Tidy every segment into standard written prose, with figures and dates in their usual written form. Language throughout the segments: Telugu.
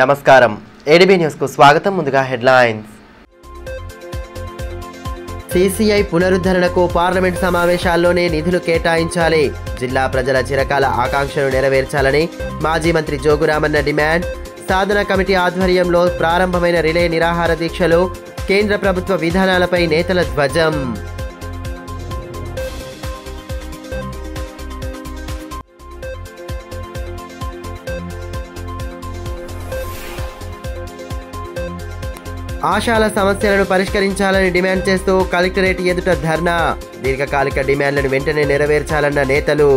నమస్కారం ఏడీబీ న్యూస్ కు స్వాగతం. ముందుగా హెడ్లైన్స్. సీసీఐ పునరుద్ధరణకు పార్లమెంట్ సమావేశాల్లోనే నిధులు కేటాయించాలి. జిల్లా ప్రజల చిరకాల ఆకాంక్షను నెరవేర్చాలని మాజీ మంత్రి జోగురామన్న డిమాండ్. సాధన కమిటీ ఆధ్వర్యంలో ప్రారంభమైన రిలే నిరాహార దీక్షలు. కేంద్ర ప్రభుత్వ విధానాలపై నేతల ధ్వజం. ఆశాల సమస్యలను పరిష్కరించాలని డిమాండ్ చేస్తూ కలెక్టరేట్ ఎదుట ధర్నా. దీర్ఘకాలిక డిమాండ్లను వెంటనే నెరవేర్చాలన్న నేతలు.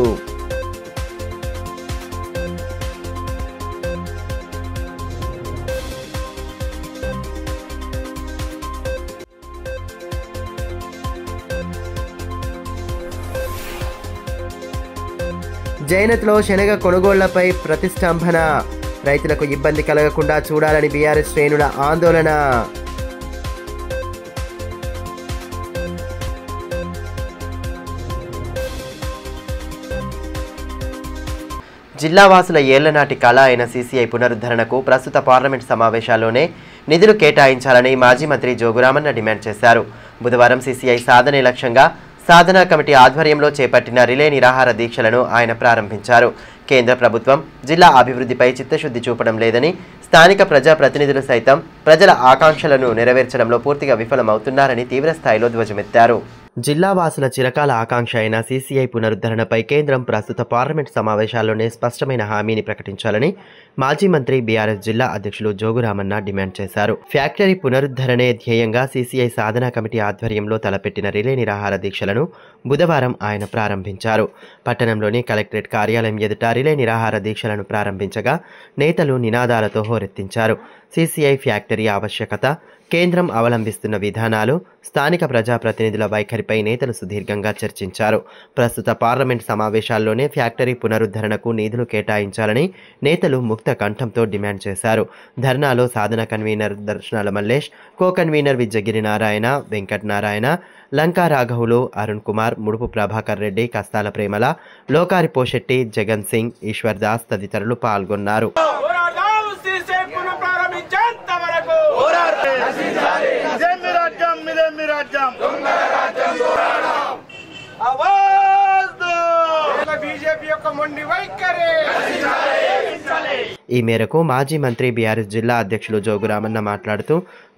జైనత్లో శనగ కొనుగోళ్లపై ప్రతిష్టంభన. రైతులకు ఇబ్బంది కలగకుండా చూడాలని బీఆర్ఎస్ శ్రేణుల ఆందోళన. జిల్లావాసుల ఏళ్లనాటి కళ అయిన సీసీఐ పునరుద్ధరణకు ప్రస్తుత పార్లమెంట్ సమావేశాల్లోనే నిధులు కేటాయించాలని మాజీ మంత్రి జోగురామన్న డిమాండ్ చేశారు. బుధవారం సీసీఐ సాధనే లక్ష్యంగా సాధనా కమిటీ ఆధ్వర్యంలో చేపట్టిన రిలే నిరాహార దీక్షలను ఆయన ప్రారంభించారు. కేంద్ర ప్రభుత్వం జిల్లా అభివృద్ధిపై చిత్తశుద్ధి చూపడం లేదని, స్థానిక ప్రజాప్రతినిధులు సైతం ప్రజల ఆకాంక్షలను నెరవేర్చడంలో పూర్తిగా విఫలమవుతున్నారని తీవ్రస్థాయిలో ధ్వజమెత్తారు. జిల్లావాసుల చిరకాల ఆకాంక్ష అయిన సీసీఐ పునరుద్ధరణపై కేంద్రం ప్రస్తుత పార్లమెంట్ సమావేశాల్లోనే స్పష్టమైన హామీని ప్రకటించాలని మాజీ మంత్రి బీఆర్ఎస్ జిల్లా అధ్యక్షులు జోగురామన్న డిమాండ్ చేశారు. ఫ్యాక్టరీ పునరుద్ధరణే ధ్యేయంగా సీసీఐ సాధనా కమిటీ ఆధ్వర్యంలో తలపెట్టిన రిలే నిరాహార దీక్షలను బుధవారం ఆయన ప్రారంభించారు. పట్టణంలోని కలెక్టరేట్ కార్యాలయం ఎదుట రిలే నిరాహార దీక్షలను ప్రారంభించగా నేతలు నినాదాలతో హోరెత్తించారు. సీసీఐ ఫ్యాక్టరీ ఆవశ్యకత, కేంద్రం అవలంబిస్తున్న విధానాలు, స్థానిక ప్రజాప్రతినిధుల వైఖరిపై నేతలు సుదీర్ఘంగా చర్చించారు. ప్రస్తుత పార్లమెంట్ సమావేశాల్లోనే ఫ్యాక్టరీ పునరుద్ధరణకు నిధులు కేటాయించాలని నేతలు ముక్త కంఠంతో డిమాండ్ చేశారు. ధర్నాలో సాధన convener Darshanala Mallesh, co convener Vijjagiri Narayana, Venkat Narayana, Lanka రాఘవులు, అరుణ్ కుమార్, ముడుపు ప్రభాకర్ రెడ్డి, కస్తాల ప్రేమల, లోకారి పోషెట్టి, జగన్ సింగ్, ఈశ్వర్ దాస్ తదితరులు పాల్గొన్నారు. ఈ మేరకు మాజీ మంత్రి బీఆర్ఎస్ జిల్లా అధ్యక్షులు జోగురామన్న మాట్లాడుతూ,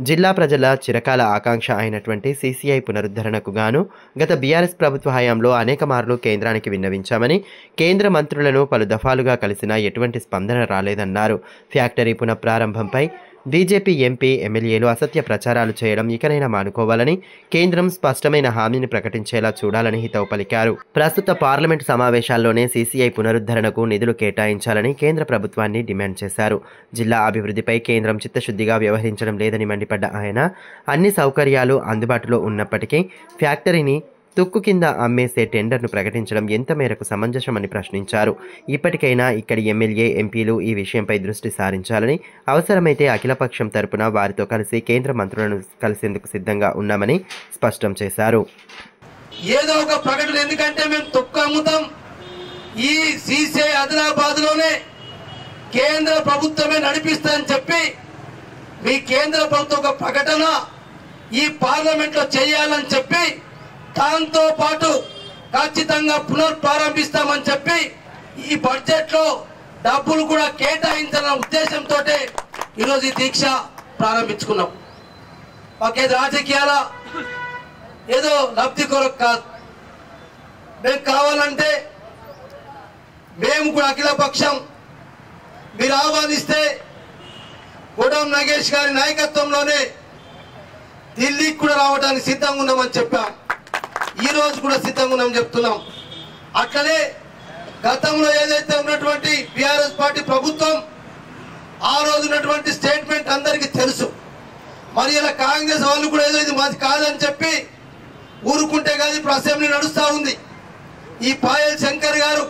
జిల్లా ప్రజల చిరకాల ఆకాంక్ష అయినటువంటి సీసీఐ పునరుద్ధరణకు గాను గత బీఆర్ఎస్ ప్రభుత్వ హయాంలో అనేక మార్లు కేంద్రానికి విన్నవించామని, కేంద్ర మంత్రులను పలు దఫాలుగా కలిసినా ఎటువంటి స్పందన రాలేదన్నారు. ఫ్యాక్టరీ పునఃప్రారంభంపై బీజేపీ ఎంపీ, ఎమ్మెల్యేలు అసత్య ప్రచారాలు చేయడం ఇకనైనా మానుకోవాలని, కేంద్రం స్పష్టమైన హామీని ప్రకటించేలా చూడాలని హితవు పలికారు. ప్రస్తుత పార్లమెంట్ సమావేశాల్లోనే సీసీఐ పునరుద్ధరణకు నిధులు కేటాయించాలని కేంద్ర ప్రభుత్వాన్ని డిమాండ్ చేశారు. జిల్లా అభివృద్ధిపై కేంద్రం చిత్తశుద్ధిగా వ్యవహరించడం లేదని మండిపడ్డ ఆయన, అన్ని సౌకర్యాలు అందుబాటులో ఉన్నప్పటికీ ఫ్యాక్టరీని తుక్కు కింద అమ్మేసే టెండర్ను ప్రకటించడం ఎంత మేరకు సమంజసమని ప్రశ్నించారు. ఇప్పటికైనా ఇక్కడి ఎమ్మెల్యే, ఎంపీలు ఈ విషయంపై దృష్టి సారించాలని, అవసరమైతే అఖిలపక్షం తరపున వారితో కలిసి కేంద్ర మంత్రులను కలిసేందుకు సిద్ధంగా ఉన్నామని స్పష్టం చేశారు. ఏదో ఒక ప్రకటన, ఎందుకంటే మేము తుక్కు అమ్ముతాం, ఈ సీసీఐ ఆదిలాబాద్ లోనే కేంద్ర ప్రభుత్వమే నడిపిస్తుందని చెప్పి మీ కేంద్ర ప్రభుత్వం ఒక ప్రకటన ఈ పార్లమెంట్ లో చేయాలని చెప్పి, దాంతో పాటు ఖచ్చితంగా పునఃప్రారంభిస్తామని చెప్పి ఈ బడ్జెట్ లో డబ్బులు కూడా కేటాయించాలన్న ఉద్దేశంతో ఈరోజు ఈ దీక్ష ప్రారంభించుకున్నాం. మాకేదో రాజకీయాల ఏదో లబ్ధి కొరకు కాదు. మేము కావాలంటే మేము కూడా అఖిల పక్షం మీరు ఆహ్వానిస్తే గొడవ నగేష్ గారి నాయకత్వంలోనే ఢిల్లీకి కూడా రావడానికి సిద్ధంగా ఉన్నామని చెప్పాం. ఈ రోజు కూడా సిద్ధంగా ఉన్నామని చెప్తున్నాం. అట్లనే గతంలో ఏదైతే ఉన్నటువంటి బీఆర్ఎస్ పార్టీ ప్రభుత్వం ఆ రోజు ఉన్నటువంటి స్టేట్మెంట్ అందరికీ తెలుసు. మరి ఇలా కాంగ్రెస్ వాళ్ళు కూడా ఏదో ఇది మాది కాదని చెప్పి ఊరుకుంటే కాదు. ఇప్పుడు అసెంబ్లీ నడుస్తూ ఉంది. ఈ పాయల్ శంకర్ గారు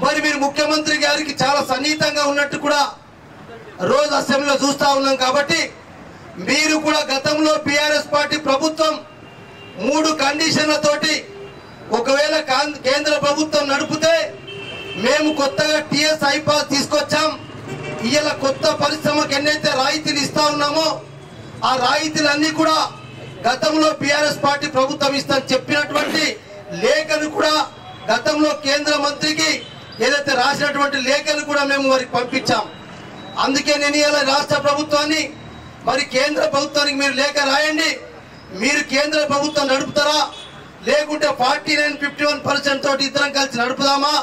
మరి మీరు ముఖ్యమంత్రి గారికి చాలా సన్నిహితంగా ఉన్నట్టు కూడా రోజు అసెంబ్లీలో చూస్తూ ఉన్నాం. కాబట్టి మీరు కూడా గతంలో బీఆర్ఎస్ పార్టీ ప్రభుత్వం 3 కండిషన్లతోటి ఒకవేళ కేంద్ర ప్రభుత్వం నడిపితే మేము కొత్తగా టీఎస్ ఐపాస్ తీసుకొచ్చాం, ఇవాళ కొత్త పరిశ్రమకు ఎన్నైతే రాయితీలు ఇస్తా ఉన్నామో ఆ రాయితీలన్నీ కూడా గతంలో బీఆర్ఎస్ పార్టీ ప్రభుత్వం ఇస్తామని చెప్పినటువంటి లేఖను కూడా గతంలో కేంద్ర మంత్రికి ఏదైతే రాసినటువంటి లేఖను కూడా మేము వారికి పంపించాం. అందుకే నేను ఇవాళ రాష్ట్ర ప్రభుత్వాన్ని మరి కేంద్ర ప్రభుత్వానికి మీరు లేఖ రాయండి, మీరు కేంద్ర ప్రభుత్వం నడుపుతారా లేకుంటే 49-51% తోటి ఇద్దరం కలిసి నడుపుదామా,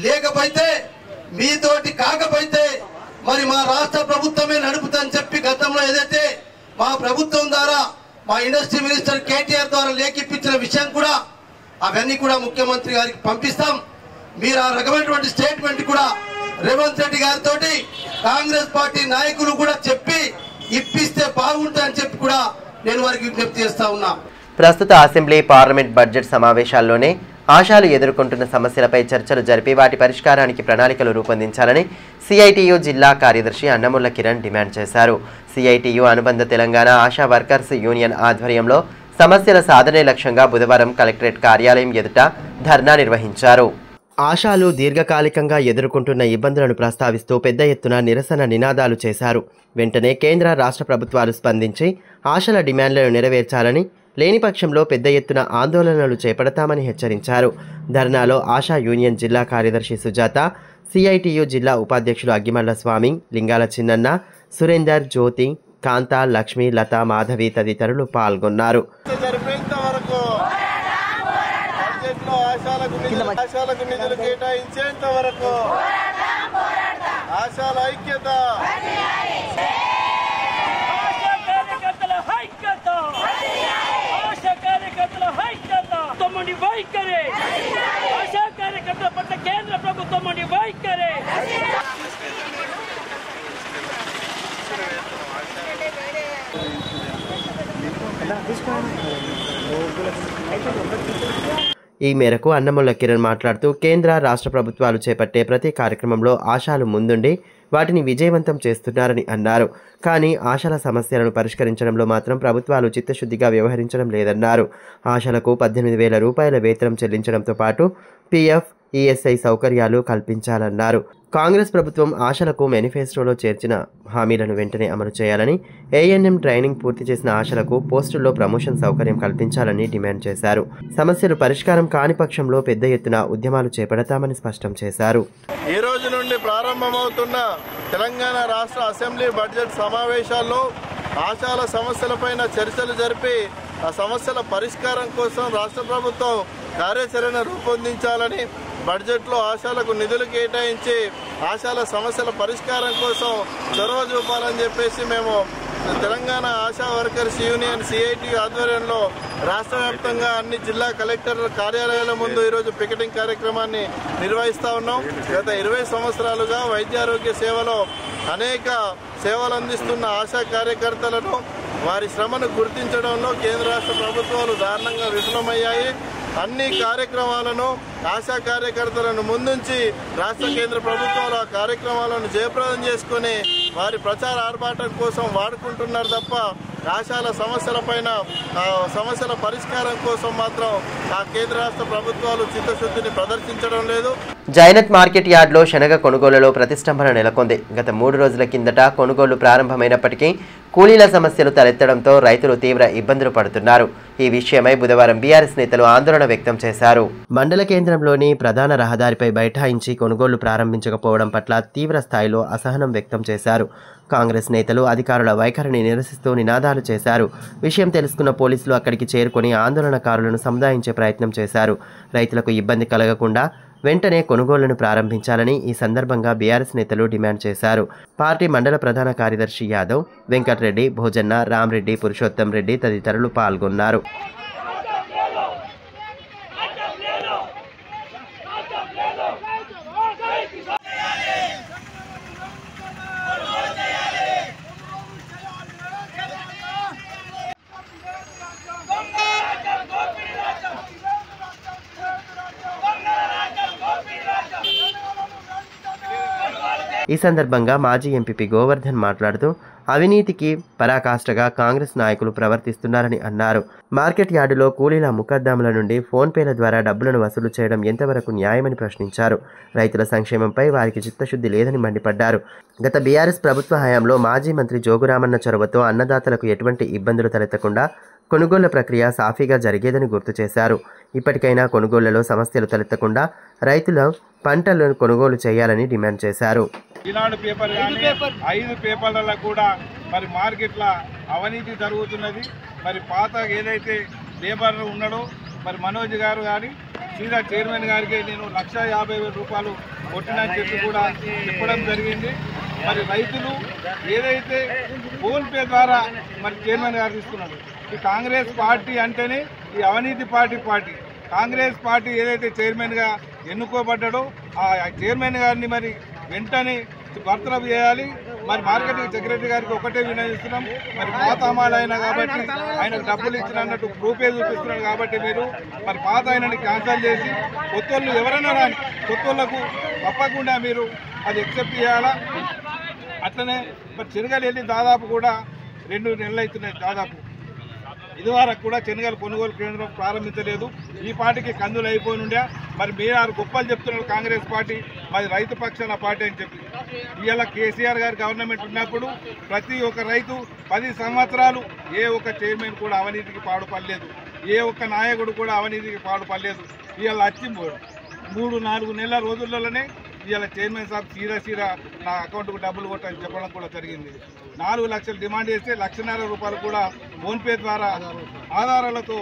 లేకపోతే మీతోటి కాకపోతే మరి మా రాష్ట్ర ప్రభుత్వమే నడుపుతాని చెప్పి గతంలో ఏదైతే మా ప్రభుత్వం ద్వారా మా ఇండస్ట్రీ మినిస్టర్ కేటీఆర్ ద్వారా లేఖిప్పించిన విషయం కూడా అవన్నీ కూడా ముఖ్యమంత్రి గారికి పంపిస్తాం. మీరు ఆ రకమైనటువంటి స్టేట్మెంట్ కూడా రేవంత్ రెడ్డి గారితో కాంగ్రెస్ పార్టీ నాయకులు కూడా చెప్పి ఇప్పిస్తే బాగుంటుందని చెప్పి కూడా నేను వారికి విజ్ఞప్తి చేస్తా ఉన్నా. ప్రస్తుత అసెంబ్లీ పార్లమెంట్ బడ్జెట్ సమావేశాల్లోనే ఆశాలు ఎదుర్కొంటున్న సమస్యలపై చర్చలు జరిపి వాటి పరిష్కారానికి ప్రణాళికలు రూపొందించాలని సిఐటియు జిల్లా కార్యదర్శి అన్నముల కిరణ్ డిమాండ్ చేశారు. సిఐటియు అనుబంధ తెలంగాణ ఆశా వర్కర్స్ యూనియన్ ఆధ్వర్యంలో సమస్యల సాధనే లక్ష్యంగా బుధవారం కలెక్టరేట్ కార్యాలయం ఎదుట ధర్నా నిర్వహించారు. ఆశాలు దీర్ఘకాలికంగా ఎదుర్కొంటున్న ఇబ్బందులను ప్రస్తావిస్తూ పెద్ద ఎత్తున నిరసన నినాదాలు చేశారు. వెంటనే కేంద్ర రాష్ట్ర ప్రభుత్వాలు స్పందించి ఆశల డిమాండ్లను నెరవేర్చాలని, లేని పక్షంలో పెద్ద ఎత్తున ఆందోళనలు చేపడతామని హెచ్చరించారు. ధర్నాలో ఆశా యూనియన్ జిల్లా కార్యదర్శి సుజాత, సిఐటియు జిల్లా ఉపాధ్యక్షులు అగ్గిమల్ల స్వామి, లింగాల చిన్నన్న, సురేందర్, జ్యోతి, కాంత, లక్ష్మి, లత, మాధవి తదితరులు పాల్గొన్నారు. ఆశాలకు నిధులు కేటాయించేంత వరకు ఆశాల ఐక్యత, ఆశా కార్యకర్తల ఐక్యత, తమ్ముడి వైఖరి, ఆశా కార్యకర్తల పట్ల కేంద్ర ప్రభుత్వం వైఖరి. ఈ మేరకు అన్నముల కిరణ్ మాట్లాడుతూ కేంద్ర రాష్ట్ర ప్రభుత్వాలు చేపట్టే ప్రతి కార్యక్రమంలో ఆశాలు ముందుండి వాటిని విజయవంతం చేస్తున్నారని అన్నారు. కానీ ఆశాల సమస్యలను పరిష్కరించడంలో మాత్రం ప్రభుత్వాలు చిత్తశుద్ధిగా వ్యవహరించడం లేదన్నారు. ఆశాలకు 18,000 రూపాయల వేతనం చెల్లించడంతో పాటు పీఎఫ్, ఈఎస్ఐ సౌకర్యాలు కల్పించాలన్నారు. కాంగ్రెస్ ప్రభుత్వం ఆశలకు మేనిఫెస్టోలో చేర్చిన హామీలను వెంటనే అమలు చేయాలని, ఏఎన్ఎం ట్రైనింగ్ పూర్తి చేసిన ఆశలకు పోస్టుల్లో ప్రమోషన్ సౌకర్యం కల్పించాలని డిమాండ్ చేశారు. సమస్యలు పరిష్కారం కాని పక్షంలో పెద్ద ఎత్తున ఉద్యమాలు చేపడతామని స్పష్టం చేశారు. ఈ రోజు నుండి ప్రారంభమవుతున్న తెలంగాణ రాష్ట్ర అసెంబ్లీ బడ్జెట్ సమావేశాల్లో ఆశాల సమస్యలపైన చర్చలు జరిపి ఆ సమస్యల పరిష్కారం కోసం రాష్ట్ర ప్రభుత్వం కార్యాచరణ రూపొందించాలని, బడ్జెట్లో ఆశాలకు నిధులు కేటాయించి ఆశాల సమస్యల పరిష్కారం కోసం చొరవ చూపాలని చెప్పేసి మేము Telangana ASHA workers union CIT ఆధ్వర్యంలో రాష్ట్ర వ్యాప్తంగా అన్ని జిల్లా కలెక్టర్ల కార్యాలయాల ముందు ఈరోజు పికెటింగ్ కార్యక్రమాన్ని నిర్వహిస్తూ ఉన్నాం. గత 20 సంవత్సరాలుగా వైద్యారోగ్య సేవలో అనేక సేవలు అందిస్తున్న ఆశా కార్యకర్తలను, వారి శ్రమను గుర్తించడంలో కేంద్ర రాష్ట్ర ప్రభుత్వాలు దారుణంగా విఫలమయ్యాయి. అన్ని కార్యక్రమాలను ఆశా కార్యకర్తలను ముందుంచి రాష్ట్ర కేంద్ర ప్రభుత్వాలు ఆ కార్యక్రమాలను జయప్రదం చేసుకుని వారి ప్రచార ఆర్భాటం కోసం వాడుకుంటున్నారు తప్ప ఆశాల సమస్యలపైన సమస్యల పరిష్కారం కోసం మాత్రం ఆ కేంద్ర రాష్ట్ర ప్రభుత్వాలు చిత్తశుద్ధిని ప్రదర్శించడం లేదు. జైనత్ మార్కెట్ యార్డ్లో శనగ కొనుగోలులో ప్రతిష్టంభన నెలకొంది. గత 3 రోజుల కిందట కొనుగోలు ప్రారంభమైనప్పటికీ కూలీల సమస్యలు తలెత్తడంతో రైతులు తీవ్ర ఇబ్బందులు పడుతున్నారు. ఈ విషయమై బుధవారం బీఆర్ఎస్ నేతలు ఆందోళన వ్యక్తం చేశారు. మండల కేంద్రంలోని ప్రధాన రహదారిపై బైఠాయించి కొనుగోలు ప్రారంభించకపోవడం పట్ల తీవ్ర స్థాయిలో అసహనం వ్యక్తం చేశారు. కాంగ్రెస్ నేతలు అధికారుల వైఖరిని నిరసిస్తూ నినాదాలు చేశారు. విషయం తెలుసుకున్న పోలీసులు అక్కడికి చేరుకొని ఆందోళనకారులను సముదాయించే ప్రయత్నం చేశారు. రైతులకు ఇబ్బంది కలగకుండా వెంటనే కొనుగోళ్లను ప్రారంభించాలని ఈ సందర్భంగా బీఆర్ఎస్ నేతలు డిమాండ్ చేశారు. పార్టీ మండల ప్రధాన కార్యదర్శి యాదవ్, వెంకటరెడ్డి, భోజన్న, రామ్రెడ్డి, పురుషోత్తం రెడ్డి తదితరులు పాల్గొన్నారు. ఈ సందర్భంగా మాజీ ఎంపీపీ గోవర్ధన్ మాట్లాడుతూ అవినీతికి పరాకాష్ఠగా కాంగ్రెస్ నాయకులు ప్రవర్తిస్తున్నారని అన్నారు. మార్కెట్ యార్డులో కూలీల ముఖద్దాముల నుండి ఫోన్పేల ద్వారా డబ్బులను వసూలు చేయడం ఎంతవరకు న్యాయమని ప్రశ్నించారు. రైతుల సంక్షేమంపై వారికి చిత్తశుద్ధి లేదని మండిపడ్డారు. గత బీఆర్ఎస్ ప్రభుత్వ హయాంలో మాజీ మంత్రి జోగురామన్న చొరవతో అన్నదాతలకు ఎటువంటి ఇబ్బందులు తలెత్తకుండా కొనుగోళ్ల ప్రక్రియ సాఫీగా జరిగేదని గుర్తు చేశారు. ఇప్పటికైనా కొనుగోళ్లలో సమస్యలు తలెత్తకుండా రైతుల పంటలను కొనుగోలు చేయాలని డిమాండ్ చేశారు. ఈనాడు పేపర్ కానీ 5 పేపర్లలో కూడా మరి మార్కెట్ల అవినీతి జరుగుతున్నది. మరి పాత ఏదైతే లేబర్ ఉన్నాడో మరి మనోజ్ గారు కానీ సీదా చైర్మన్ గారికి నేను 1,50,000 రూపాయలు కొట్టినని చెప్పి కూడా చెప్పడం జరిగింది. మరి రైతులు ఏదైతే ఫోన్పే ద్వారా మరి చైర్మన్ గారు తీసుకున్నాడు. ఈ కాంగ్రెస్ పార్టీ అంటేనే ఈ అవినీతి పార్టీ. కాంగ్రెస్ పార్టీ ఏదైతే చైర్మన్గా ఎన్నుకోబడ్డాడో ఆ చైర్మన్ గారిని మరి వెంటనే బర్తరఫ్ చేయాలి. మరి మార్కెటింగ్ సెక్రటరీ గారికి ఒకటే వినయిస్తున్నాం. మరి పాత అమలు అయినా కాబట్టి ఆయనకు డబ్బులు ఇచ్చినట్టు ప్రూఫే చూపిస్తున్నాడు కాబట్టి మీరు మరి పాత ఆయనని క్యాన్సల్ చేసి కొత్త వాళ్ళు ఎవరైనా రాని కొత్త వాళ్ళకు తప్పకుండా మీరు అది ఎక్సెప్ట్ చేయాలా. అట్లనే మరి శనగలు వెళ్ళి దాదాపు కూడా 2 నెలలు అవుతున్నాయి. దాదాపు ఇదివరకు కూడా శనగలు కొనుగోలు కేంద్రం ప్రారంభించలేదు. ఈ పార్టీకి కందులు అయిపోయి ఉండే మరి మీరు గొప్పలు చెప్తున్నారు కాంగ్రెస్ పార్టీ మరి రైతు పక్షాన పార్టీ అని చెప్పి. ఇవాళ కేసీఆర్ గారు గవర్నమెంట్ ఉన్నప్పుడు ప్రతి ఒక్క రైతు 10 సంవత్సరాలు ఏ ఒక్క చైర్మన్ కూడా అవినీతికి పాడుపడలేదు. ఏ ఒక్క నాయకుడు కూడా అవినీతికి పాడుపడలేదు. ఇవాళ వచ్చి 3-4 నెలల రోజుల్లోనే ఇవాళ చైర్మన్ సాబ్ సీదా నా అకౌంట్కు డబ్బులు కొట్టని చెప్పడం కూడా జరిగింది. 4 లక్షలు డిమాండ్ చేస్తే 1,50,000 రూపాయలు కూడా ఫోన్పే ద్వారా ఆధారాలతో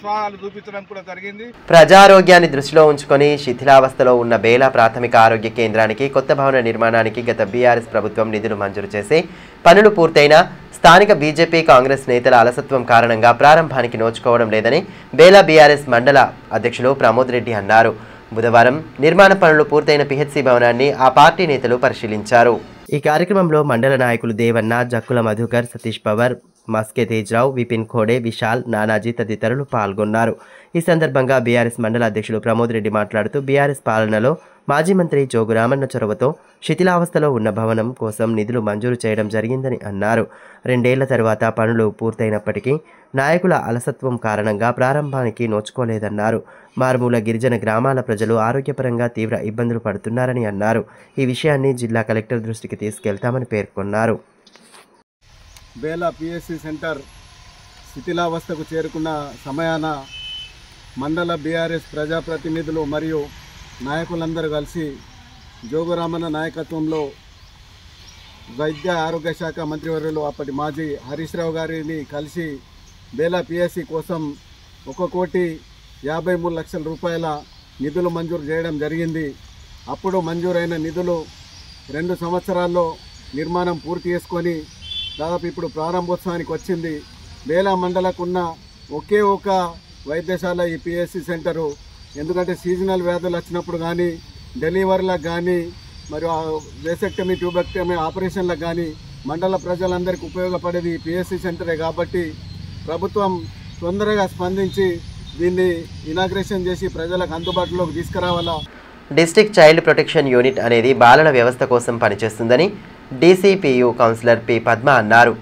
స్వాలు చూపించడం కూడా జరిగింది. ప్రజారోగ్యాన్ని దృష్టిలో ఉంచుకొని శిథిలావస్థలో ఉన్న బేలా ప్రాథమిక ఆరోగ్య కేంద్రానికి కొత్త భవన నిర్మాణానికి గత బీఆర్ఎస్ ప్రభుత్వం నిధులు మంజూరు చేసి పనులు పూర్తయినా స్థానిక బీజేపీ కాంగ్రెస్ నేతల అలసత్వం కారణంగా ప్రారంభానికి నోచుకోవడం లేదని బేలా బీఆర్ఎస్ మండల అధ్యక్షులు ప్రమోద్ రెడ్డి అన్నారు. బుధవారం నిర్మాణ పనులు పూర్తయిన పిహెచ్సి భవనాన్ని ఆ పార్టీ నేతలు పరిశీలించారు. ఈ కార్యక్రమంలో మండల నాయకులు దేవన్న, జక్కుల మధుకర్, సతీష్ పవర్, మస్కే తేజ్రావు, విపిన్ ఖోడే, విశాల్, నానాజీ తదితరులు పాల్గొన్నారు. ఈ సందర్భంగా బీఆర్ఎస్ మండల అధ్యక్షులు ప్రమోద్ రెడ్డి మాట్లాడుతూ బీఆర్ఎస్ పాలనలో మాజీ మంత్రి జోగురామన్న చొరవతో శిథిలావస్థలో ఉన్న భవనం కోసం నిధులు మంజూరు చేయడం జరిగిందని అన్నారు. 2 ఏళ్ల తర్వాత పనులు పూర్తయినప్పటికీ నాయకుల అలసత్వం కారణంగా ప్రారంభానికి నోచుకోలేదన్నారు. మారుమూల గిరిజన గ్రామాల ప్రజలు ఆరోగ్యపరంగా తీవ్ర ఇబ్బందులు పడుతున్నారని అన్నారు. ఈ విషయాన్ని జిల్లా కలెక్టర్ దృష్టికి తీసుకెళ్తామని పేర్కొన్నారు. బేలా పిఎస్సి సెంటర్ శిథిలావస్థకు చేరుకున్న సమయాన మండల బీఆర్ఎస్ ప్రజాప్రతినిధులు మరియు నాయకులందరూ కలిసి జోగురామన్న నాయకత్వంలో వైద్య ఆరోగ్య శాఖ మంత్రివర్యులు అప్పటి మాజీ హరీష్ రావు గారిని కలిసి బేలా పిఎస్సి కోసం 1,53,00,000 రూపాయల నిధులు మంజూరు చేయడం జరిగింది. అప్పుడు మంజూరైన నిధులు 2 సంవత్సరాల్లో నిర్మాణం పూర్తి చేసుకొని దాదాపు ఇప్పుడు ప్రారంభోత్సవానికి వచ్చింది. బేలా మండలకున్న ఒకే ఒక వైద్యశాల ఈ పిఎస్సి సెంటరు. ఎందుకంటే సీజనల్ వ్యాధులు వచ్చినప్పుడు కానీ డెలివరీలకు కానీ మరియు వేసెక్టమీ, ట్యూబెక్టమీ ఆపరేషన్లకు కానీ మండల ప్రజలందరికీ ఉపయోగపడేది ఈ పిఎస్సి సెంటరే. కాబట్టి ప్రభుత్వం తొందరగా స్పందించి దీన్ని ఇనాగ్రేషన్ చేసి ప్రజలకు అందుబాటులోకి తీసుకురావాలా. డిస్ట్రిక్ట్ చైల్డ్ ప్రొటెక్షన్ యూనిట్ అనేది బాలల వ్యవస్థ కోసం పనిచేస్తుందని డీసీపీయూ కౌన్సిలర్ పి పద్మ అన్నారు.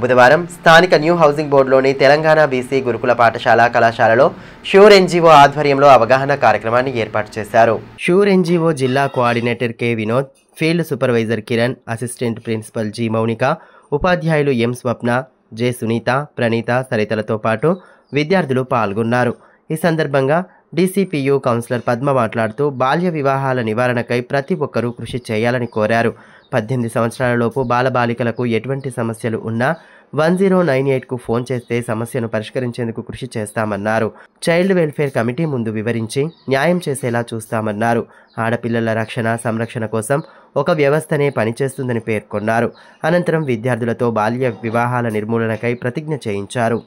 బుధవారం స్థానిక న్యూ హౌసింగ్ బోర్డులోని తెలంగాణ బీసీ గురుకుల పాఠశాల కళాశాలలో షూర్ ఎన్జీఓ ఆధ్వర్యంలో అవగాహన కార్యక్రమాన్ని ఏర్పాటు చేశారు. షూర్ ఎన్జీఓ జిల్లా coordinator K Vinod, field supervisor Kiran, assistant principal G Mounika, ఉపాధ్యాయులు ఎం స్వప్న, జె సునీత, ప్రణీత తదితరులతో పాటు విద్యార్థులు పాల్గొన్నారు. ఈ సందర్భంగా డీసీపీయూ కౌన్సిలర్ పద్మ మాట్లాడుతూ బాల్య వివాహాల నివారణకై ప్రతి ఒక్కరూ కృషి చేయాలని కోరారు. 18 సంవత్సరాలలోపు బాలబాలికలకు ఎటువంటి సమస్యలు ఉన్నా 1098కు ఫోన్ చేస్తే సమస్యను పరిష్కరించేందుకు కృషి చేస్తామన్నారు. చైల్డ్ వెల్ఫేర్ కమిటీ ముందు వివరించి న్యాయం చేసేలా చూస్తామన్నారు. ఆడపిల్లల రక్షణ, సంరక్షణ కోసం ఒక వ్యవస్థనే పనిచేస్తుందని పేర్కొన్నారు. అనంతరం విద్యార్థులతో బాల్య వివాహాల నిర్మూలనకై ప్రతిజ్ఞ చేయించారు.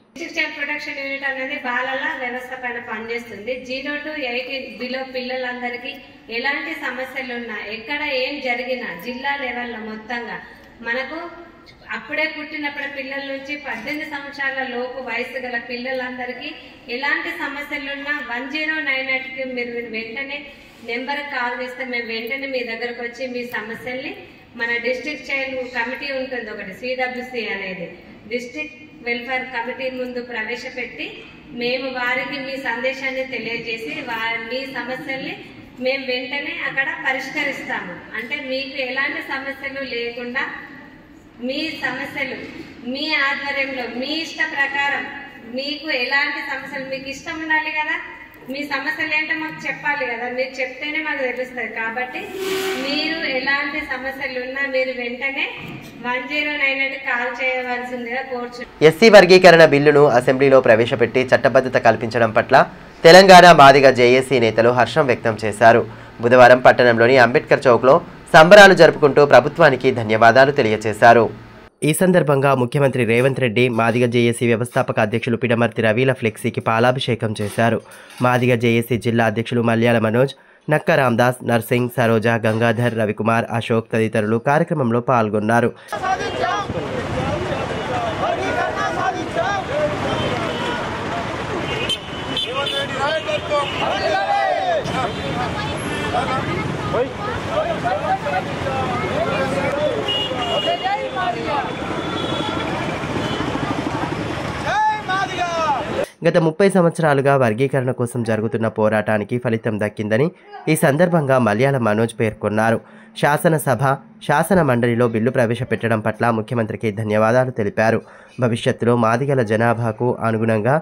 బాలల వ్యవస్థ పైన పనిచేస్తుంది. 0 to 18 బిలో పిల్లలందరికీ ఎలాంటి సమస్యలు ఉన్నా, ఎక్కడ ఏం జరిగినా జిల్లా లెవెల్లో మొత్తంగా మనకు అప్పుడే పుట్టినప్పుడు పిల్లల నుంచి 18 సంవత్సరాల లోపు వయసు గల పిల్లలందరికీ ఎలాంటి సమస్యలున్నా 1098కి మీరు వెంటనే నెంబర్కి కాల్ చేస్తే మేము వెంటనే మీ దగ్గరకు వచ్చి మీ సమస్యల్ని మన డిస్ట్రిక్ట్ చైల్డ్ కమిటీ ఉంటుంది ఒకటి, సిడబ్ల్యూసి అనేది డిస్ట్రిక్ట్ వెల్ఫేర్ కమిటీ ముందు ప్రవేశపెట్టి మేము వారికి మీ సందేశాన్ని తెలియజేసి మీ సమస్యల్ని మేము వెంటనే అక్కడ పరిష్కరిస్తాము. అంటే మీకు ఎలాంటి సమస్యలు లేకుండా మీ సమస్యలు మీ ఆధ్వర్యంలో మీ ఇష్ట ప్రకారం, మీకు ఎలాంటి సమస్యలు మీకు ఇష్టం ఉండాలి కదా, మీ సమస్యలు ఏంటో మాకు చెప్పాలి కదా, మీరు చెప్తేనే మాకు తెలుస్తుంది. కాబట్టి మీరు ఎలాంటి సమస్యలు ఉన్నా మీరు వెంటనే 109 కాల్ చేయవలసిందిగా కోరుచు. ఎస్సీ వర్గీకరణ బిల్లును అసెంబ్లీలో ప్రవేశపెట్టి చట్టబద్ధత కల్పించడం పట్ల తెలంగాణ మాదిగ జేఏసీ నేతలు హర్షం వ్యక్తం చేశారు. బుధవారం పట్టణంలోని అంబేద్కర్ చౌక్లో సంబరాలు జరుపుకుంటూ ప్రభుత్వానికి ధన్యవాదాలు తెలియజేశారు. ఈ సందర్భంగా ముఖ్యమంత్రి రేవంత్ రెడ్డి మాదిగ జేఏసీ వ్యవస్థాపక అధ్యక్షులు పిడమర్తి రవీల ఫ్లెక్సీకి పాలాభిషేకం చేశారు. మాదిగ జేఏసీ జిల్లా అధ్యక్షులు మల్యాల మనోజ్, నక్క రామ్దాస్, నర్సింగ్, సరోజ, గంగాధర్, రవికుమార్, అశోక్ తదితరులు కార్యక్రమంలో పాల్గొన్నారు. గత 30 సంవత్సరాలుగా వర్గీకరణ కోసం జరుగుతున్న పోరాటానికి ఫలితం దక్కిందని ఈ సందర్భంగా మల్యాల మనోజ్ పేర్కొన్నారు. శాసనసభ, శాసన మండలిలో బిల్లు ప్రవేశపెట్టడం పట్ల ముఖ్యమంత్రికి ధన్యవాదాలు తెలిపారు. భవిష్యత్తులో మాదిగల జనాభాకు అనుగుణంగా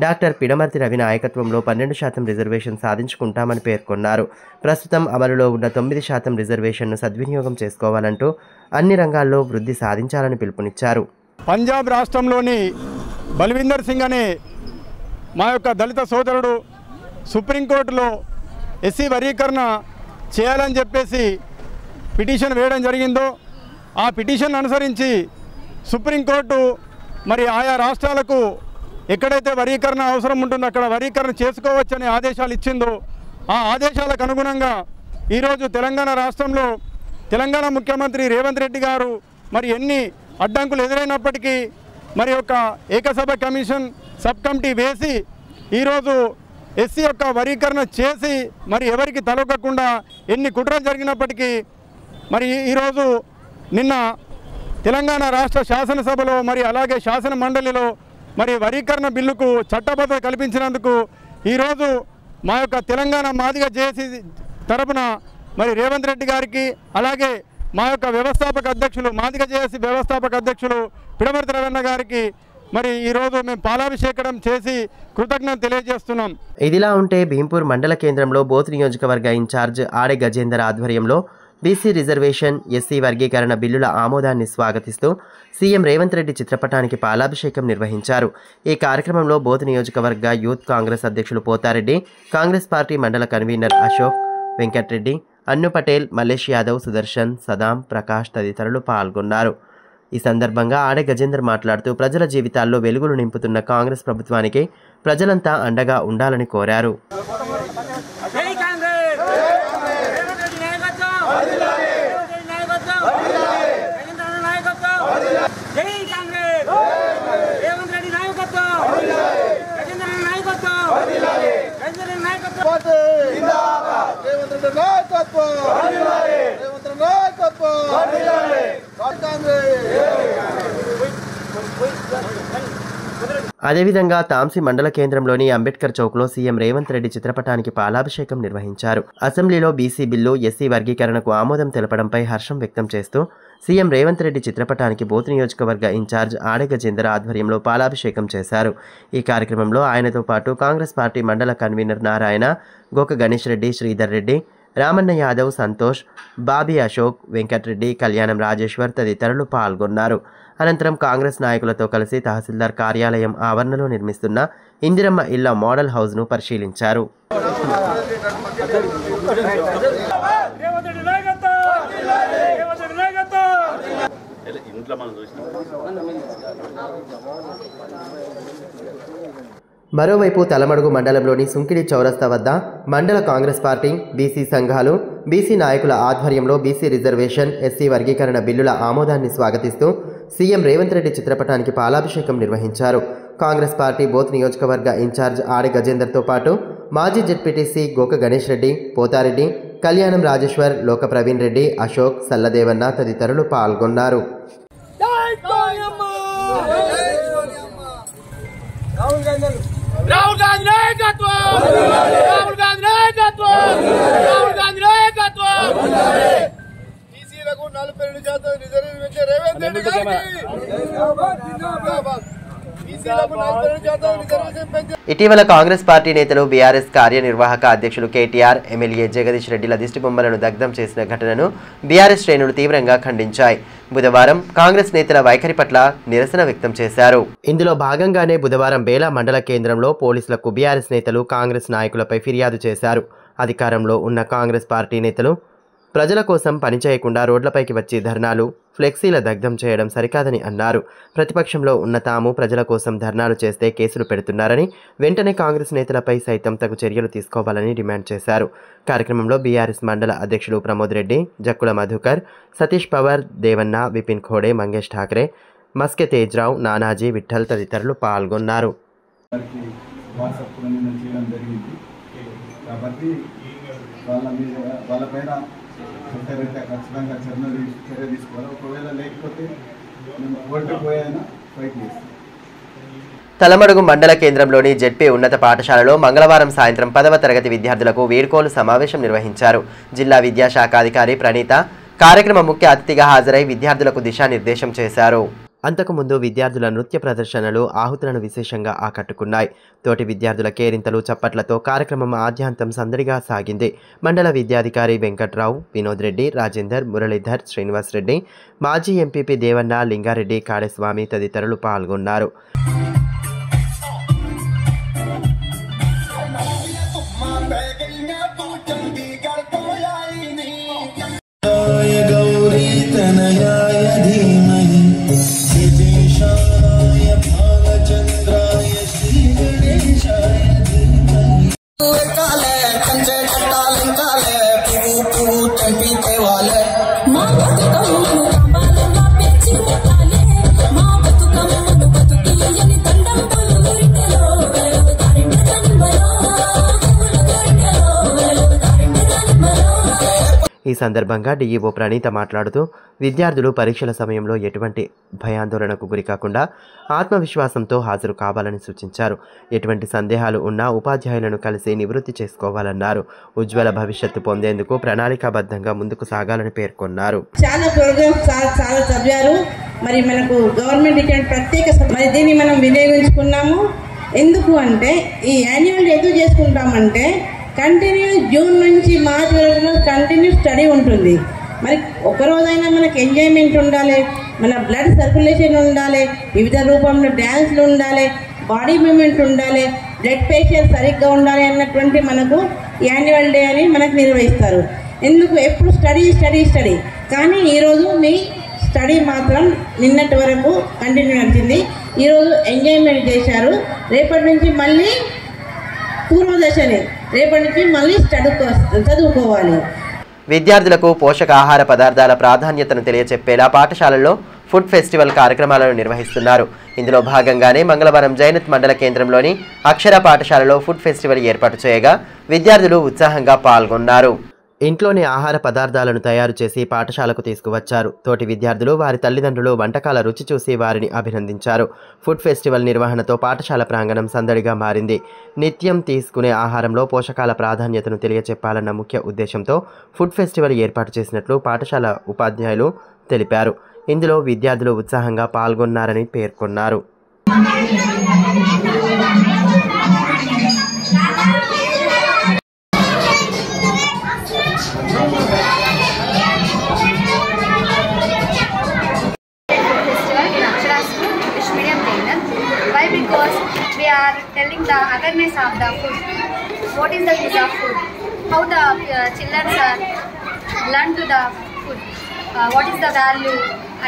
డాక్టర్ పిడమర్తి రవి నాయకత్వంలో 12% రిజర్వేషన్ సాధించుకుంటామని పేర్కొన్నారు. ప్రస్తుతం అమలులో ఉన్న 9% రిజర్వేషన్ను సద్వినియోగం చేసుకోవాలంటూ అన్ని రంగాల్లో వృద్ధి సాధించాలని పిలుపునిచ్చారు. పంజాబ్ రాష్ట్రంలోని బల్విందర్ సింగ్ అనే మా యొక్క దళిత సోదరుడు సుప్రీంకోర్టులో ఎస్సీ వర్గీకరణ చేయాలని చెప్పేసి పిటిషన్ వేయడం జరిగిందో, ఆ పిటిషన్ అనుసరించి సుప్రీంకోర్టు మరి ఆయా రాష్ట్రాలకు ఎక్కడైతే వర్గీకరణ అవసరం ఉంటుందో అక్కడ వర్గీకరణ చేసుకోవచ్చని ఆదేశాలు ఇచ్చిందో, ఆ ఆదేశాలకు అనుగుణంగా ఈరోజు తెలంగాణ రాష్ట్రంలో తెలంగాణ ముఖ్యమంత్రి రేవంత్ రెడ్డి గారు మరి ఎన్ని అడ్డంకులు ఎదురైనప్పటికీ మరి ఒక ఏకసభ కమిషన్ సబ్ కమిటీ వేసి ఈరోజు ఎస్సీ యొక్క వర్గీకరణ చేసి మరి ఎవరికి తలొక్కకుండా ఎన్ని కుట్రలు జరిగినప్పటికీ మరి ఈరోజు నిన్న తెలంగాణ రాష్ట్ర శాసనసభలో మరి అలాగే శాసన మండలిలో మరి వర్గీకరణ బిల్లుకు చట్టబద్ధత కల్పించినందుకు ఈరోజు మా యొక్క తెలంగాణ మాదిగ జేఏసీ తరపున మరి రేవంత్ రెడ్డి గారికి అలాగే మా యొక్క వ్యవస్థాపక అధ్యక్షులు మాదిగ జేఏసీ వ్యవస్థాపక అధ్యక్షులు పిడమర్తి రవీణ గారికి మరి ఈరోజు మేము పాలాభిషేకం చేసి కృతజ్ఞత తెలియజేస్తున్నాం. ఇదిలా ఉంటే భీంపూర్ మండల కేంద్రంలో బోత్ నియోజకవర్గ ఇన్ఛార్జ్ ఆడే గజేందర్ ఆధ్వర్యంలో బీసీ రిజర్వేషన్, ఎస్సీ వర్గీకరణ బిల్లుల ఆమోదాన్ని స్వాగతిస్తూ సీఎం రేవంత్ రెడ్డి చిత్రపటానికి పాలాభిషేకం నిర్వహించారు. ఈ కార్యక్రమంలో బోత్ నియోజకవర్గ యూత్ కాంగ్రెస్ అధ్యక్షులు పోతారెడ్డి, కాంగ్రెస్ పార్టీ మండల కన్వీనర్ అశోక్, వెంకట్రెడ్డి, అన్ను పటేల్, మల్లేష్ యాదవ్, సుదర్శన్, సదాం, ప్రకాష్ తదితరులు పాల్గొన్నారు. ఈ సందర్భంగా ఆడే గజేందర్ మాట్లాడుతూ ప్రజల జీవితాల్లో వెలుగులు నింపుతున్న కాంగ్రెస్ ప్రభుత్వానికి ప్రజలంతా అండగా ఉండాలని కోరారు. అదేవిధంగా తాంసీ మండల కేంద్రంలోని అంబేద్కర్ చౌక్లో సీఎం రేవంత్ రెడ్డి చిత్రపటానికి పాలాభిషేకం నిర్వహించారు. అసెంబ్లీలో బీసీ బిల్లు, ఎస్సీ వర్గీకరణకు ఆమోదం తెలపడంపై హర్షం వ్యక్తం చేస్తూ సీఎం రేవంత్ రెడ్డి చిత్రపటానికి బోత్ నియోజకవర్గ ఇన్ఛార్జ్ ఆడే గజేందర్ ఆధ్వర్యంలో పాలాభిషేకం చేశారు. ఈ కార్యక్రమంలో ఆయనతో పాటు కాంగ్రెస్ పార్టీ మండల కన్వీనర్ నారాయణ, గోక గణేష్ రెడ్డి, శ్రీధర్ రెడ్డి, రామన్న యాదవ్, సంతోష్, బాబీ అశోక్, వెంకట్రెడ్డి, కళ్యాణం రాజేశ్వర్ తదితరులు పాల్గొన్నారు. అనంతరం కాంగ్రెస్ నాయకులతో కలిసి తహసీల్దార్ కార్యాలయం ఆవరణలో నిర్మిస్తున్న ఇందిరమ్మ ఇళ్ల మోడల్ హౌస్ను పరిశీలించారు. మరోవైపు తలమడుగు మండలంలోని సుంకిడి చౌరస్తా వద్ద మండల కాంగ్రెస్ పార్టీ, బీసీ సంఘాలు, బీసీ నాయకుల ఆధ్వర్యంలో బీసీ రిజర్వేషన్, ఎస్సీ వర్గీకరణ బిల్లుల ఆమోదాన్ని స్వాగతిస్తూ సీఎం రేవంత్ రెడ్డి చిత్రపటానికి పాలాభిషేకం నిర్వహించారు. కాంగ్రెస్ పార్టీ బోత్ నియోజకవర్గ ఇన్ఛార్జ్ ఆడి గజేందర్తో పాటు మాజీ జెడ్పీటీసీ గోక గణేష్ రెడ్డి, పోతారెడ్డి, కళ్యాణం రాజేశ్వర్, లోక ప్రవీణ్ రెడ్డి, అశోక్, సల్లదేవన్న తదితరులు పాల్గొన్నారు. ఇటీవల కాంగ్రెస్ పార్టీ నేతలు బీఆర్ఎస్ కార్యనిర్వాహక అధ్యక్షులు కేటీఆర్, ఎమ్మెల్యే జగదీష్ రెడ్డిల దిష్టిబొమ్మలను దగ్ధం చేసిన ఘటనను బీఆర్ఎస్ శ్రేణులు తీవ్రంగా ఖండించాయి. బుధవారం కాంగ్రెస్ నేతల వైఖరి పట్ల నిరసన వ్యక్తం చేశారు. ఇందులో భాగంగానే బుధవారం బేలా మండల కేంద్రంలో పోలీసులకు బీఆర్ఎస్ నేతలు కాంగ్రెస్ నాయకులపై ఫిర్యాదు చేశారు. అధికారంలో ఉన్న కాంగ్రెస్ పార్టీ నేతలు ప్రజల కోసం పనిచేయకుండా రోడ్లపైకి వచ్చి ధర్నాలు, ఫ్లెక్సీల దగ్ధం చేయడం సరికాదని అన్నారు. ప్రతిపక్షంలో ఉన్న తాము ప్రజల కోసం ధర్నాలు చేస్తే కేసులు పెడుతున్నారని, వెంటనే కాంగ్రెస్ నేతలపై సైతం తగు చర్యలు తీసుకోవాలని డిమాండ్ చేశారు. కార్యక్రమంలో బీఆర్ఎస్ మండల అధ్యక్షులు ప్రమోద్ రెడ్డి, జక్కుల మధుకర్, సతీష్ పవార్, దేవన్న, విపిన్ ఖోడే, మంగేష్ ఠాకరే, మస్కె తేజ్రావు, నానాజీ, విఠల్ తదితరులు పాల్గొన్నారు. ఖచ్చితంగా చర్య తీసుకోవాలి. ఒకవేళ లేకపోతే కోర్టుకు పోయినా ఫైట్ చేస్తాం. తలమడుగు మండల కేంద్రంలోని జెడ్పీ ఉన్నత పాఠశాలలో మంగళవారం సాయంత్రం 10వ తరగతి విద్యార్థులకు వీడ్కోలు సమావేశం నిర్వహించారు. జిల్లా విద్యాశాఖాధికారి ప్రణీత కార్యక్రమ ముఖ్య అతిథిగా హాజరై విద్యార్థులకు దిశానిర్దేశం చేశారు. అంతకుముందు విద్యార్థుల నృత్య ప్రదర్శనలు ఆహుతులను విశేషంగా ఆకట్టుకున్నాయి. తోటి విద్యార్థుల కేరింతలు, చప్పట్లతో కార్యక్రమం ఆద్యాంతం సందడిగా సాగింది. మండల విద్యాధికారి వెంకట్రావు, వినోద్ రెడ్డి, రాజేందర్, మురళీధర్, శ్రీనివాస్ రెడ్డి, మాజీ ఎంపీపీ దేవన్న, లింగారెడ్డి, కాళేస్వామి తదితరులు పాల్గొన్నారు. ఈ సందర్భంగా డీఈఓ ప్రణీత మాట్లాడుతూ విద్యార్థులు పరీక్షల సమయంలో ఎటువంటి భయాందోళనకు గురికాకుండా ఆత్మవిశ్వాసంతో హాజరు కావాలని సూచించారు. ఎటువంటి సందేహాలు ఉన్నా ఉపాధ్యాయులను కలిసి నివృత్తి చేసుకోవాలన్నారు. ఉజ్వల భవిష్యత్తు పొందేందుకు ప్రణాళికాబద్ధంగా ముందుకు సాగాలని పేర్కొన్నారు. చాలా ప్రోగ్రామ్స్ చాలా చదివారు. మరి మనకు గవర్నమెంట్ ఇచ్చిన ప్రత్యేక మరి దీన్ని మనం వినియోగించుకున్నాము. ఎందుకు అంటే ఈ యాన్యువల్ ఎందుకు చేసుకుంటామంటే కంటిన్యూ జూన్ నుంచి మార్చి వరకు కంటిన్యూ స్టడీ ఉంటుంది. మరి ఒకరోజైనా మనకు ఎంజాయ్మెంట్ ఉండాలి, మన బ్లడ్ సర్క్యులేషన్ ఉండాలి, వివిధ రూపంలో డ్యాన్స్లు ఉండాలి, బాడీ మూమెంట్ ఉండాలి, బ్లడ్ ప్రెషర్ సరిగ్గా ఉండాలి అన్నటువంటి మనకు యాన్యువల్ డే అని మనకు నిర్వహిస్తారు. ఎందుకు ఎప్పుడు స్టడీ స్టడీ స్టడీ కానీ ఈరోజు మీ స్టడీ మాత్రం నిన్నటి వరకు కంటిన్యూ నడిచింది. ఈరోజు ఎంజాయ్మెంట్ చేశారు. రేపటి నుంచి మళ్ళీ పూర్వదశని, రేపటి నుంచి మళ్ళీ చదువుకోవాలి. విద్యార్థులకు పోషకాహార పదార్థాల ప్రాధాన్యతను తెలియచెప్పేలా పాఠశాలల్లో ఫుడ్ ఫెస్టివల్ కార్యక్రమాలను నిర్వహిస్తున్నారు. ఇందులో భాగంగానే మంగళవారం జైనత్ మండల కేంద్రంలోని అక్షర పాఠశాలలో ఫుడ్ ఫెస్టివల్ ఏర్పాటు చేయగా విద్యార్థులు ఉత్సాహంగా పాల్గొన్నారు. ఇంట్లోని ఆహార పదార్థాలను తయారు చేసి పాఠశాలకు తీసుకువచ్చారు. తోటి విద్యార్థులు, వారి తల్లిదండ్రులు వంటకాల రుచి చూసి వారిని అభినందించారు. ఫుడ్ ఫెస్టివల్ నిర్వహణతో పాఠశాల ప్రాంగణం సందడిగా మారింది. నిత్యం తీసుకునే ఆహారంలో పోషకాల ప్రాధాన్యతను తెలియచెప్పాలన్న ముఖ్య ఉద్దేశంతో ఫుడ్ ఫెస్టివల్ ఏర్పాటు చేసినట్లు పాఠశాల ఉపాధ్యాయులు తెలిపారు. ఇందులో విద్యార్థులు ఉత్సాహంగా పాల్గొన్నారని పేర్కొన్నారు. Because we are telling the awareness of the food. What is the use of food? How the children learn to the food. What is the value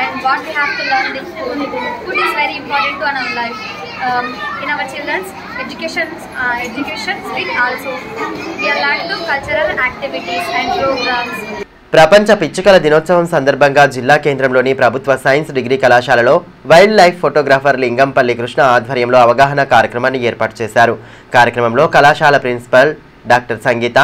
and what we have to learn this food. Food is very important to our life. In our children's education with also we are learning to cultural activities and programs. ప్రపంచ పిచ్చుకల దినోత్సవం సందర్భంగా జిల్లా కేంద్రంలోని ప్రభుత్వ సైన్స్ డిగ్రీ కళాశాలలో wildlife photographer Lingampalli Krishna ఆధ్వర్యంలో అవగాహన కార్యక్రమాన్ని ఏర్పాటు చేశారు. కార్యక్రమంలో కళాశాల principal doctor Sangeetha,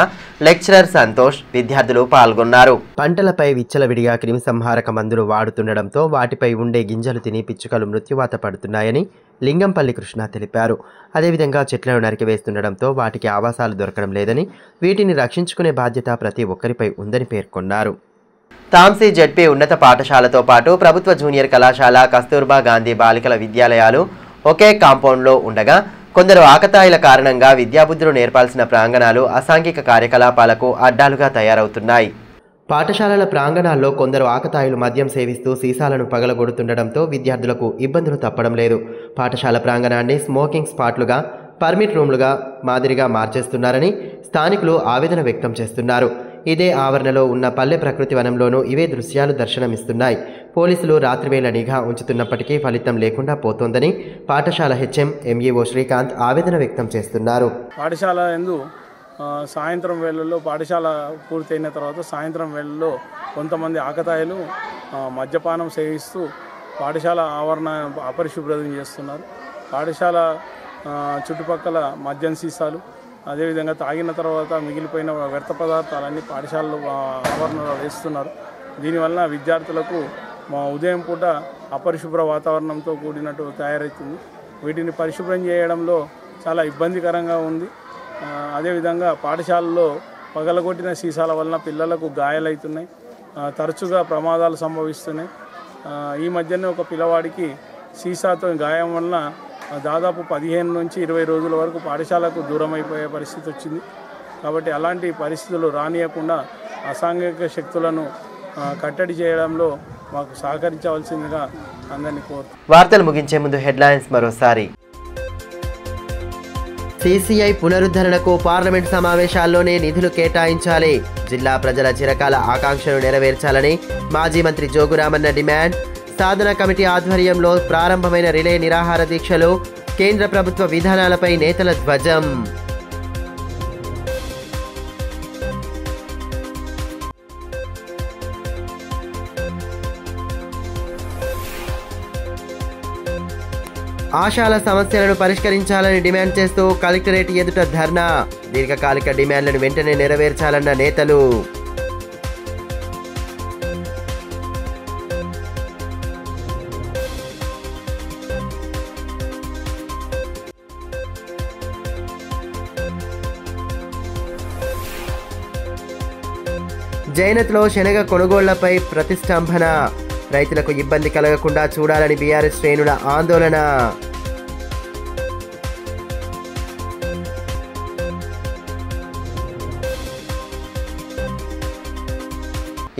lecturer Santosh, విద్యార్థులు పాల్గొన్నారు. పంటలపై విచ్చలవిడిగా క్రిమిసంహారక మందులు వాడుతుండడంతో వాటిపై ఉండే గింజలు తిని పిచ్చుకలు మృత్యువాత పడుతున్నాయని లింగంపల్లి కృష్ణ తెలిపారు. అదేవిధంగా చెట్లను నరికివేస్తుండడంతో వాటికి ఆవాసాలు దొరకడం లేదని, వీటిని రక్షించుకునే బాధ్యత ప్రతి ఒక్కరిపై ఉందని పేర్కొన్నారు. తాంసీ జెడ్పీ ఉన్నత పాఠశాలతో పాటు ప్రభుత్వ జూనియర్ కళాశాల, కస్తూర్బా గాంధీ బాలికల విద్యాలయాలు ఒకే కాంపౌండ్లో ఉండగా కొందరు ఆకతాయిల కారణంగా విద్యాబుద్ధులు నేర్పాల్సిన ప్రాంగణాలు అసాంఘిక కార్యకలాపాలకు అడ్డాలుగా తయారవుతున్నాయి. పాఠశాలల ప్రాంగణాల్లో కొందరు ఆకతాయిలు మద్యం సేవిస్తూ సీసాలను పగలగొడుతుండడంతో విద్యార్థులకు ఇబ్బందులు తప్పడం లేదు. పాఠశాల ప్రాంగణాన్ని స్మోకింగ్ స్పాట్లుగా, పర్మిట్ రూమ్లుగా మాదిరిగా మార్చేస్తున్నారని స్థానికులు ఆవేదన వ్యక్తం చేస్తున్నారు. ఇదే ఆవరణలో ఉన్న పల్లె ప్రకృతి వనంలోనూ ఇవే దృశ్యాలు దర్శనమిస్తున్నాయి. పోలీసులు రాత్రివేళ నిఘా ఉంచుతున్నప్పటికీ ఫలితం లేకుండా పోతోందని పాఠశాల హెచ్ఎం ఎంఈఓ శ్రీకాంత్ ఆవేదన వ్యక్తం చేస్తున్నారు. పాఠశాల యందు సాయంత్రం వేళల్లో పాఠశాల పూర్తయిన తర్వాత సాయంత్రం వేళల్లో కొంతమంది ఆకతాయిలు మద్యపానం సేవిస్తూ పాఠశాల ఆవరణ అపరిశుభ్రం చేస్తున్నారు. పాఠశాల చుట్టుపక్కల మద్యం సీసాలు, అదేవిధంగా తాగిన తర్వాత మిగిలిపోయిన వ్యర్థ పదార్థాలన్నీ పాఠశాలలో ఆవరణలో వేస్తున్నారు. దీనివల్ల విద్యార్థులకు ఉదయం పూట అపరిశుభ్ర వాతావరణంతో కూడినట్టు తయారవుతుంది. వీటిని పరిశుభ్రం చేయడంలో చాలా ఇబ్బందికరంగా ఉంది. అదేవిధంగా పాఠశాలలో పగలగొట్టిన సీసాల వలన పిల్లలకు గాయాలవుతున్నాయి, తరచుగా ప్రమాదాలు సంభవిస్తున్నాయి. ఈ మధ్యనే ఒక పిల్లవాడికి సీసాతో గాయం వలన దాదాపు 15 నుంచి 20 రోజుల వరకు పాఠశాలకు దూరం అయిపోయే పరిస్థితి వచ్చింది. కాబట్టి అలాంటి పరిస్థితులు రానియకుండా అసాంఘిక శక్తులను కట్టడి చేయడంలో మాకు సహకరించవలసిందిగా అందరినీ కోరుతున్నాను. వార్తలు ముగించే ముందు హెడ్లైన్స్ మరోసారి. సిసిఐ పునరుద్ధరణకు పార్లమెంట్ సమావేశాల్లోనే నిధులు కేటాయించాలి. జిల్లా ప్రజల చిరకాల ఆకాంక్షను నెరవేర్చాలని మాజీ మంత్రి జోగురామన్న డిమాండ్. సాధన కమిటీ ఆధ్వర్యంలో ప్రారంభమైన రిలే నిరాహార దీక్షలు. కేంద్ర ప్రభుత్వ విధానాలపై నేతల ధ్వజం. ఆశాల సమస్యలను పరిష్కరించాలని డిమాండ్ చేస్తూ కలెక్టరేట్ ఎదుట ధర్నా. దీర్ఘకాలిక డిమాండ్లను వెంటనే నెరవేర్చాలన్న నేతలు. జైనత్లో శనగ కొనుగోళ్లపై ప్రతిష్టంభన. రైతులకు ఇబ్బంది కలగకుండా చూడాలని బీఆర్ఎస్ శ్రేణుల ఆందోళన.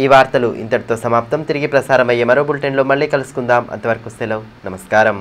ఈ వార్తలు ఇంతటితో సమాప్తం. తిరిగి ప్రసారమయ్యే మరో బులెటిన్లో మళ్ళీ కలుసుకుందాం. అంతవరకు సెలవు. నమస్కారం.